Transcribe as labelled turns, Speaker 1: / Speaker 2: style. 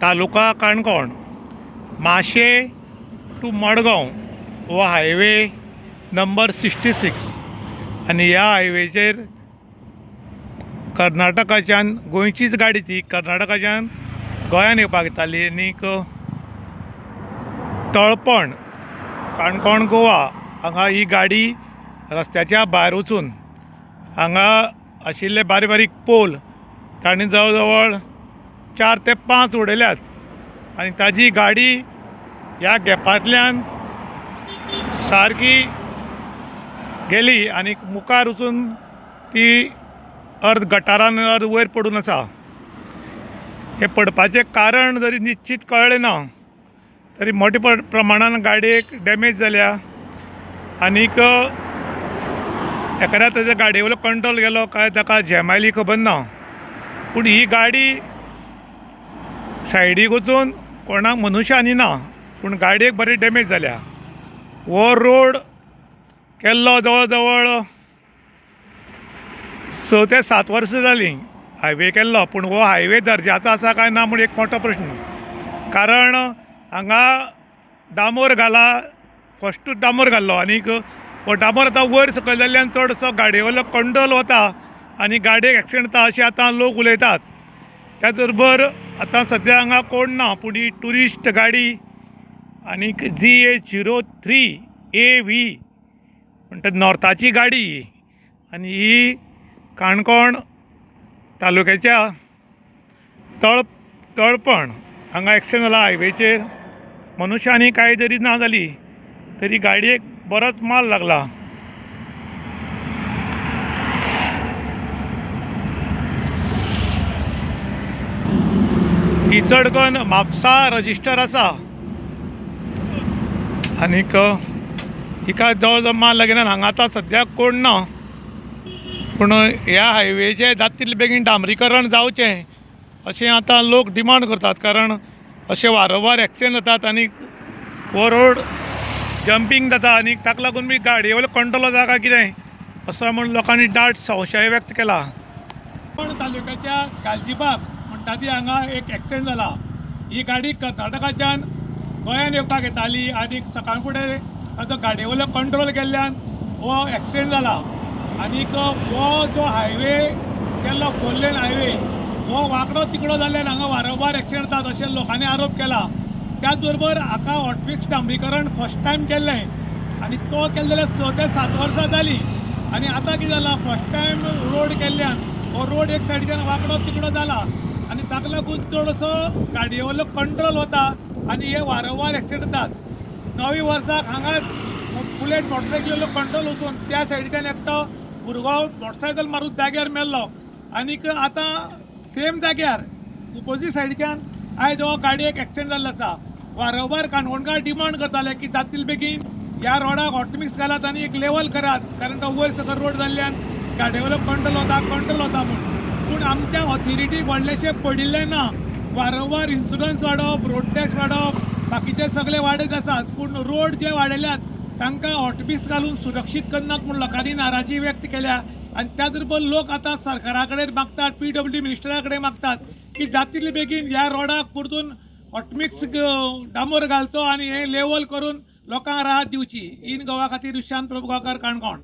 Speaker 1: तालुका काणकोण, माशे टू मडगांव हो highway number 66 आनी ह्या हायवेचेर कर्नाटकाच्यान गोंयचीच गाडी ती कर्नाटकाच्यान गोंयान येवपाक येताली आनीक तळपण काणकोण गोवा हांगा ही गाडी रस्त्याच्या भायर वचून हांगा आशिल्ले बारीक बारीक पोल तांणी जवळ जवळ 4 ते 5 उडयल्यात आनी ताजी गाडी ह्या गॅपांतल्यान सारकी गेली आनी मुखार वचून ती अर्द गटारान अर्द वयर पडून आसा। हे पडपाचें कारण जरी निश्चित कळ्ळें ना तरी मोठ्या प्रमाणान गाडयेक डॅमेज जाल्या आनीक एखाद्या तेज्या गाडये वयलो कंट्रोल गेलो काय ताका जॅम आयली खबर ना, पूण ही गाडी सायडीक वचून कोणाक मनशानी ना पूण गाडयेक बरी डॅमेज जाल्या। हो रोड केल्लो जवळ जवळ 6 ते 7 वर्सां जालीं हायवे केल्लो, पूण हो हायवे दर्ज्याचो आसा काय ना म्हूण एक मोठो प्रश्न। कारण हांगा डांबोर घाला, फस्टूच डांबोर घाल्लो आनीक हो डांबोर आतां वयर सकयल जाल्ल्यान चडसो गाडये वयलो कंट्रोल वता आनी गाडयेक एक्सिडेंट जाता अशें आतां लोक उलयतात। त्याच बरोबर आतां सद्या हांगा कोण ना, पूण ही ट्युरिस्ट गाडी आनीक GH03 AV म्हणटा नॉर्थाची गाडी आनी ही काणकोण तालुक्याच्या तळपण हांगा एक्सिडेंट जाला हायवेचेर। मनशांनी कांय जरी ना जाली तरी गाडयेक बरोच माल लागला। ही चड करून म्हापसा रजिस्टर आसा आनीक हिका जवळ जवळ माल लागना। हांगा आतां सद्याक कोण ना, पूण ह्या हायवेचें जाता तितले बेगीन डांबरीकरण जावचें अशें आतां लोक डिमांड करतात। कारण अशे वारंवार एक्सिडेंट जातात आनीक हो रोड जंपिंग जाता आनीक ताका लागून बी गाडये वयलो कंट्रोल वता काय कितें असो म्हूण लोकांनी दाट संशय व्यक्त केला। काणकोण तालुक्याच्या गालजीबाग म्हणटा ती हांगा एक एक्सिडेंट जाला। ही गाडी कर्नाटकाच्यान गोंयान येवपाक येताली आनीक सकाळ फुडें ताजो गाडये वयलो कंट्रोल गेल्ल्यान हो एक्सिडेंट जाला। आनीक हो जो हायवे केल्लो 4 लेन हायवे हो वांकडो तिकडो जाल्ल्यान हांगा वारंवार एक्सिडेंट जातात अशें लोकांनी आरोप केला। त्याच बरोबर हाका हॉटमिक्स डांबरीकरण फर्स्ट टायम केल्लें आनी तो केल्ले जाल्यार 6 ते 7 वर्सां जालीं आनी आतां कितें जालां फर्स्ट टायम रोड केल्ल्यान हो रोड एक सायडीच्यान वांकडो तिकडो जाला आनी ताका लागून चडसो गाडये वयलो कंट्रोल वता आनी हे वारंवार एक्सिडेंट जातात। नवी वर्साक हांगाच बुलेट मोटरसायकलीचो कंट्रोल वचून त्या सायडीच्यान एकटो भुरगो मोटरसायकल मारून जाग्यार मेल्लो आनीक आतां सेम जाग्यार ऑपोजीट सायडीच्यान आयज हो गाडयेक एक्सिडेंट जाल्लो आसा। वारंवार काणकोणकार डिमांड करताले की जाता तितले बेगीन ह्या रोडाक हॉटमिक्स घालात आनी एक लेवल करात, कारण तो वयर सकयल रोड जाल्ल्यान गाडये वयलो कंट्रोल वता म्हूण। पूण आमच्या ऑथॉरिटीक व्हडलेशें पडिल्लें ना। वारंवार इन्शुरन्स वाडप, रोड टॅक्स वाडप, बाकीचे सगळे वाडत आसात, पूण रोड जे वाडयल्यात तांकां हॉटमिक्स घालून सुरक्षीत करनात म्हूण लोकांनी नाराजी व्यक्त केल्या। आनी त्याच बरोबर लोक आतां सरकारा कडेन मागतात, PWD मिनिस्टरा कडेन मागतात की जाता तितले बेगीन ह्या रोडाक परतून हॉटमिक्स डांबोर घालचो आनी हे लेवल करून लोकांक राहत दिवची। इन गोवा खातीर विशांत प्रभुगांवकार, काणकोण।